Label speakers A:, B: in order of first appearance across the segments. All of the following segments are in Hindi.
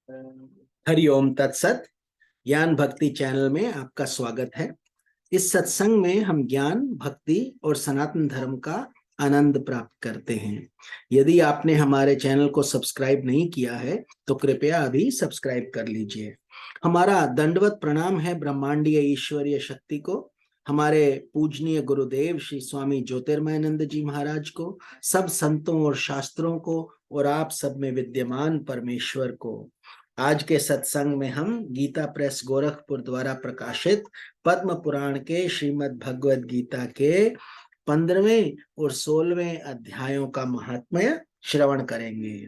A: हरिओम तत्सत। ज्ञान भक्ति चैनल में आपका स्वागत है। इस सत्संग में हम ज्ञान भक्ति और सनातन धर्म का आनंद प्राप्त करते हैं। यदि आपने हमारे चैनल को सब्सक्राइब नहीं किया है तो कृपया अभी सब्सक्राइब कर लीजिए। हमारा दंडवत प्रणाम है ब्रह्मांडीय ईश्वरीय शक्ति को, हमारे पूजनीय गुरुदेव श्री स्वामी ज्योतिर्मयानंद जी महाराज को, सब संतों और शास्त्रों को और आप सब में विद्यमान परमेश्वर को। आज के सत्संग में हम गीता प्रेस गोरखपुर द्वारा प्रकाशित पद्म पुराण के श्रीमद् भगवद गीता के 15वें और 16वें अध्यायों का महात्म्य श्रवण करेंगे।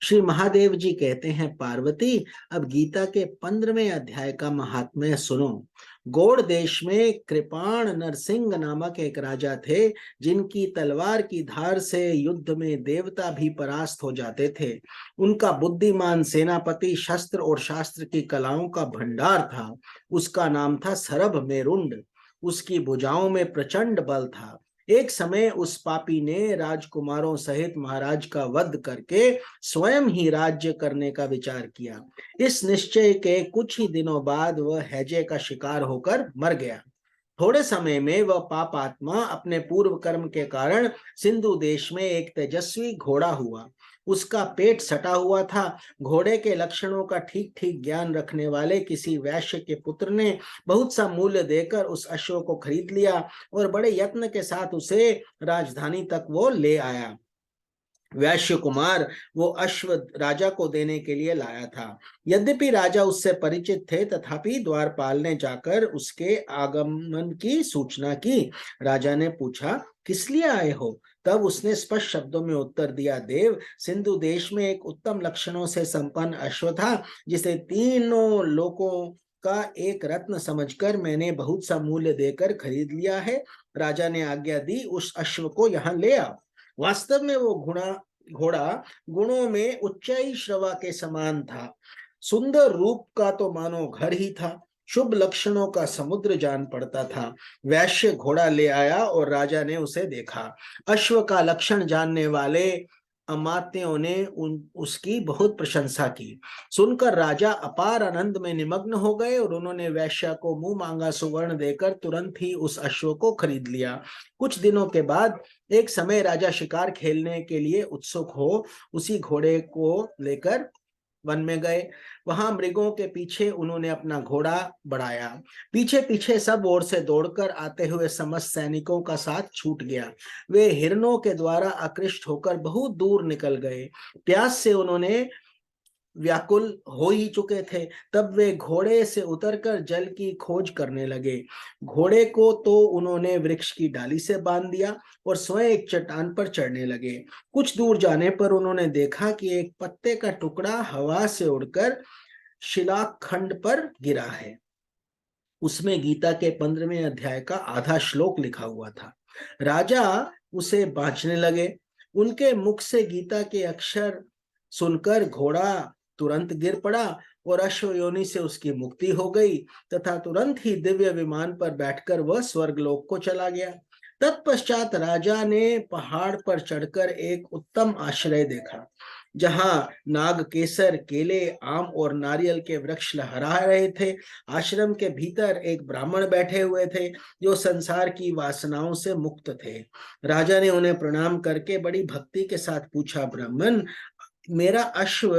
A: श्री महादेव जी कहते हैं, पार्वती अब गीता के 15वें अध्याय का महात्म्य सुनो। गौड़ देश में कृपाण नरसिंह नामक एक राजा थे, जिनकी तलवार की धार से युद्ध में देवता भी परास्त हो जाते थे। उनका बुद्धिमान सेनापति शस्त्र और शास्त्र की कलाओं का भंडार था। उसका नाम था सरभ मेरुंड। उसकी भुजाओं में प्रचंड बल था। एक समय उस पापी ने राजकुमारों सहित महाराज का वध करके स्वयं ही राज्य करने का विचार किया। इस निश्चय के कुछ ही दिनों बाद वह हैजे का शिकार होकर मर गया। थोड़े समय में वह पापात्मा अपने पूर्व कर्म के कारण सिंधु देश में एक तेजस्वी घोड़ा हुआ। उसका पेट सटा हुआ था। घोड़े के लक्षणों का ठीक ठीक ज्ञान रखने वाले किसी वैश्य के पुत्र ने बहुत सा मूल्य देकर उस अश्व को खरीद लिया और बड़े यत्न के साथ उसे राजधानी तक वो ले आया। वैश्य कुमार वो अश्व राजा को देने के लिए लाया था। यद्यपि राजा उससे परिचित थे, तथापि द्वारपाल ने जाकर उसके आगमन की सूचना की। राजा ने पूछा, किस लिए आए हो? तब उसने स्पष्ट शब्दों में उत्तर दिया, देव, सिंधु देश में एक उत्तम लक्षणों से संपन्न अश्व था, जिसे तीनों लोकों का एक रत्न समझकर मैंने बहुत सा मूल्य देकर खरीद लिया है। राजा ने आज्ञा दी, उस अश्व को यहाँ ले आओ। वास्तव में वो घोड़ा गुणों में उच्चाई श्रवा के समान था। सुंदर रूप का तो मानो घर ही था। शुभ लक्षणों का समुद्र जान पड़ता था। वैश्य घोड़ा ले आया और राजा ने उसे देखा। अश्व का लक्षण जानने वाले अमात्यों ने उसकी बहुत प्रशंसा की। सुनकर राजा अपार आनंद में निमग्न हो गए और उन्होंने वैश्य को मुंह मांगा सुवर्ण देकर तुरंत ही उस अश्व को खरीद लिया। कुछ दिनों के बाद एक समय राजा शिकार खेलने के लिए उत्सुक हो उसी घोड़े को लेकर वन में गए। वहां मृगों के पीछे उन्होंने अपना घोड़ा बढ़ाया। पीछे पीछे सब ओर से दौड़कर आते हुए समस्त सैनिकों का साथ छूट गया। वे हिरणों के द्वारा आकृष्ट होकर बहुत दूर निकल गए। प्यास से उन्होंने व्याकुल हो ही चुके थे। तब वे घोड़े से उतरकर जल की खोज करने लगे। घोड़े को तो उन्होंने वृक्ष की डाली से बांध दिया और स्वयं एक चट्टान पर चढ़ने लगे। कुछ दूर जाने पर उन्होंने देखा कि एक पत्ते का टुकड़ा हवा से उड़कर शिलाखंड पर गिरा है। उसमें गीता के 15वें अध्याय का आधा श्लोक लिखा हुआ था। राजा उसे बांचने लगे। उनके मुख से गीता के अक्षर सुनकर घोड़ा तुरंत गिर पड़ा और अश्व योनि से उसकी मुक्ति हो गई तथा तुरंत ही दिव्य विमान पर बैठकर वह स्वर्गलोक को चला गया। तत्पश्चात राजा ने पहाड़ पर चढ़कर एक उत्तम आश्रय देखा, जहां नाग केसर, केले, आम और नारियल के वृक्ष लहरा रहे थे। आश्रम के भीतर एक ब्राह्मण बैठे हुए थे, जो संसार की वासनाओं से मुक्त थे। राजा ने उन्हें प्रणाम करके बड़ी भक्ति के साथ पूछा, ब्राह्मण, मेरा अश्व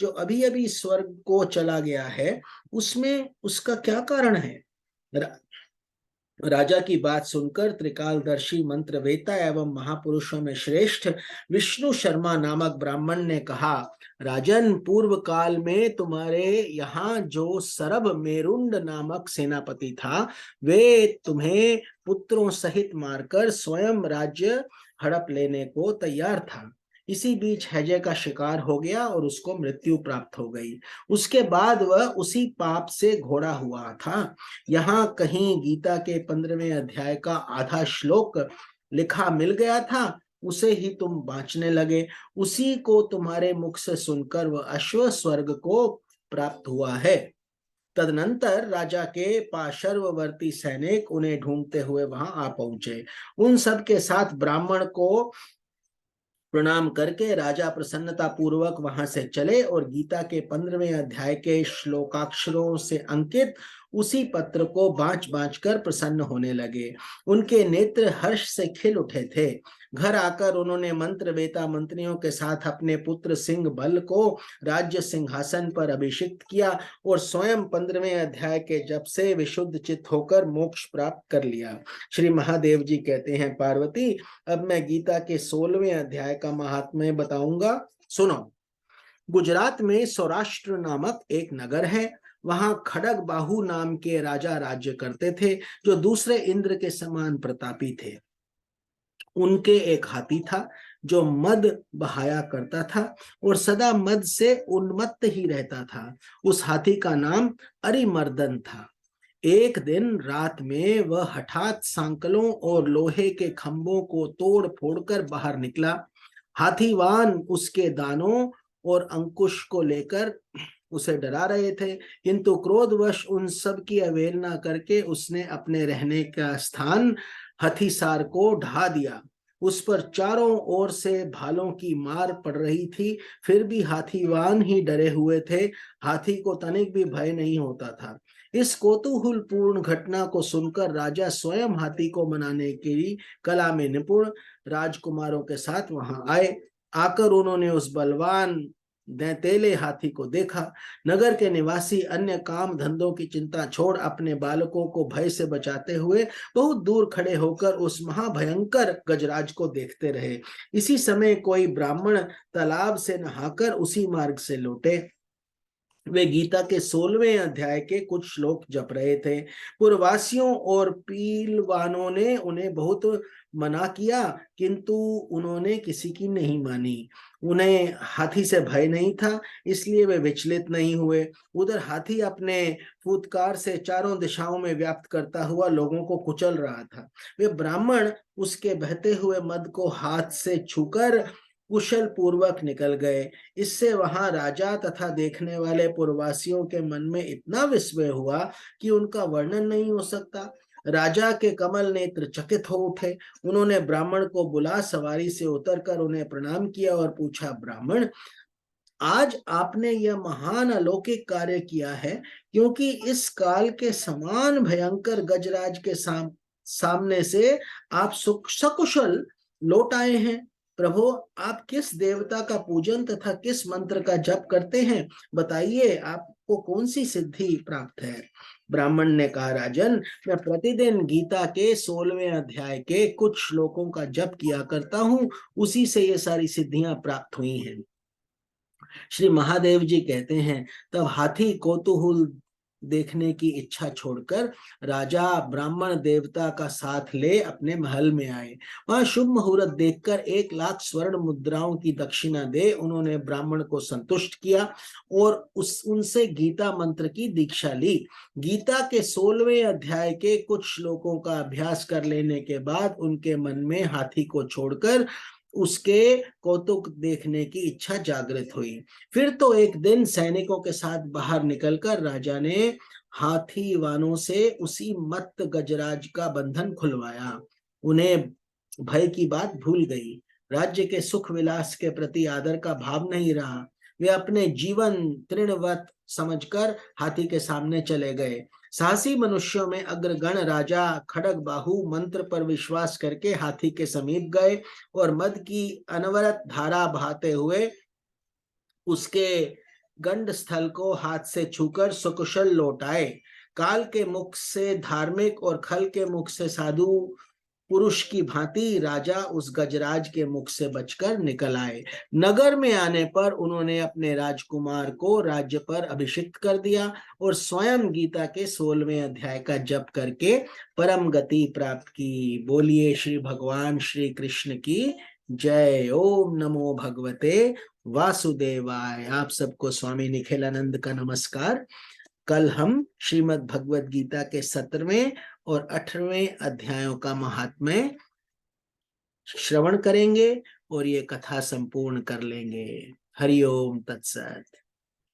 A: जो अभी अभी स्वर्ग को चला गया है, उसमें उसका क्या कारण है? राजा की बात सुनकर त्रिकालदर्शी मंत्रवेता एवं महापुरुषों में श्रेष्ठ विष्णु शर्मा नामक ब्राह्मण ने कहा, राजन, पूर्व काल में तुम्हारे यहाँ जो सरभ मेरुंड नामक सेनापति था, वे तुम्हें पुत्रों सहित मारकर स्वयं राज्य हड़प लेने को तैयार था। इसी बीच हैजे का शिकार हो गया और उसको मृत्यु प्राप्त हो गई। उसके बाद वह उसी पाप से घोड़ा हुआ था। यहाँ कहीं गीता के 15वें अध्याय का आधा श्लोक लिखा मिल गया था, उसे ही तुम बांचने लगे। उसी को तुम्हारे मुख से सुनकर वह अश्व स्वर्ग को प्राप्त हुआ है। तदनंतर राजा के पार्श्ववर्ती सैनिक उन्हें ढूंढते हुए वहां आ पहुंचे। उन सब के साथ ब्राह्मण को प्रणाम करके राजा प्रसन्नता पूर्वक वहां से चले और गीता के 15वें अध्याय के श्लोकाक्षरों से अंकित उसी पत्र को बांच बांच कर प्रसन्न होने लगे। उनके नेत्र हर्ष से खिल उठे थे। घर आकर उन्होंने मंत्र वेता मंत्रियों के साथ अपने पुत्र सिंह बल को राज्य सिंहासन पर अभिषिक्त किया और स्वयं 15वें अध्याय के जप से विशुद्ध चित्त होकर मोक्ष प्राप्त कर लिया। श्री महादेव जी कहते हैं, पार्वती, अब मैं गीता के 16वें अध्याय का महात्म्य बताऊंगा, सुनो। गुजरात में सौराष्ट्र नामक एक नगर है। वहां खड़ग बाहु नाम के राजा राज्य करते थे, जो दूसरे इंद्र के समान प्रतापी थे। उनके एक हाथी था जो मद बहाया करता था और सदा मद से उन्मत्त ही रहता था। उस हाथी का नाम अरिमर्दन था। एक दिन रात में वह हठात सांकलों और लोहे के खंभों को तोड़ फोड़कर बाहर निकला। हाथीवान उसके दानों और अंकुश को लेकर उसे डरा रहे थे, किंतु क्रोधवश उन सब की अवहेलना करके उसने अपने रहने का स्थान हथीसार को ढा दिया। उस पर चारों ओर से भालों की मार पड़ रही थी, फिर भी हाथीवान ही डरे हुए थे। हाथी को तनिक भी भय नहीं होता था। इस कौतूहलपूर्ण घटना को सुनकर राजा स्वयं हाथी को मनाने की कला में निपुण राजकुमारों के साथ वहां आए। आकर उन्होंने उस बलवान दैतेले हाथी को देखा। नगर के निवासी अन्य काम धंधों की चिंता छोड़ अपने बालकों को भय से बचाते हुए बहुत दूर खड़े होकर उस महाभयंकर गजराज को देखते रहे। इसी समय कोई ब्राह्मण तालाब से नहाकर उसी मार्ग से लौटे। वे गीता के 16वें अध्याय के कुछ श्लोक जप रहे थे। पुरवासियों और पीलवानों ने उन्हें बहुत मना किया, किंतु उन्होंने किसी की नहीं मानी। उन्हें हाथी से भय नहीं था, इसलिए वे विचलित नहीं हुए। उधर हाथी अपने फुतकार से चारों दिशाओं में व्याप्त करता हुआ लोगों को कुचल रहा था। वे ब्राह्मण उसके बहते हुए मद को हाथ से छूकर कुशल पूर्वक निकल गए। इससे वहां राजा तथा देखने वाले पुरवासियों के मन में इतना विस्मय हुआ कि उनका वर्णन नहीं हो सकता। राजा के कमल नेत्र चकित हो उठे। उन्होंने ब्राह्मण को बुला सवारी से उतरकर उन्हें प्रणाम किया और पूछा, ब्राह्मण, आज आपने यह महान अलौकिक कार्य किया है, क्योंकि इस काल के समान भयंकर गजराज के सामने से आप सकुशल लौट आए हैं। प्रभु, आप किस देवता का पूजन तथा किस मंत्र का जप करते हैं? बताइए, आपको कौन सी सिद्धि प्राप्त है? ब्राह्मण ने कहा, राजन, मैं प्रतिदिन गीता के 16वें अध्याय के कुछ श्लोकों का जप किया करता हूँ, उसी से ये सारी सिद्धियां प्राप्त हुई हैं। श्री महादेव जी कहते हैं, तब हाथी कौतूहल देखने की इच्छा छोड़कर राजा ब्राह्मण देवता का साथ ले अपने महल में आए। वहां शुभ मुहूर्त देखकर 1,00,000 स्वर्ण मुद्राओं की दक्षिणा दे उन्होंने ब्राह्मण को संतुष्ट किया और उनसे गीता मंत्र की दीक्षा ली। गीता के 16वें अध्याय के कुछ श्लोकों का अभ्यास कर लेने के बाद उनके मन में हाथी को छोड़कर उसके कौतुक देखने की इच्छा जागृत हुई। फिर तो एक दिन सैनिकों के साथ बाहर निकलकर राजा ने हाथीवानों से उसी मत्त गजराज का बंधन खुलवाया। उन्हें भय की बात भूल गई। राज्य के सुख विलास के प्रति आदर का भाव नहीं रहा। वे अपने जीवन तृणवत समझकर हाथी के सामने चले गए। साहसी मनुष्यों में अग्रगण राजा खड़ग बाहु मंत्र पर विश्वास करके हाथी के समीप गए और मद की अनवरत धारा बहाते हुए उसके गंड स्थल को हाथ से छूकर सकुशल लौट आए। काल के मुख से धार्मिक और खल के मुख से साधु पुरुष की भांति राजा उस गजराज के मुख से बचकर निकल आए। नगर में आने पर उन्होंने अपने राजकुमार को राज्य पर अभिषिक्त कर दिया और स्वयं गीता के 16वें अध्याय का जप करके परम गति प्राप्त की। बोलिए श्री भगवान श्री कृष्ण की जय। ओम नमो भगवते वासुदेवाय। आप सबको स्वामी निखिलानंद का नमस्कार। कल हम श्रीमद् भगवत गीता के 17वें और 18वें अध्यायों का महात्म्य श्रवण करेंगे और ये कथा संपूर्ण कर लेंगे। हरि ओम तत्सत।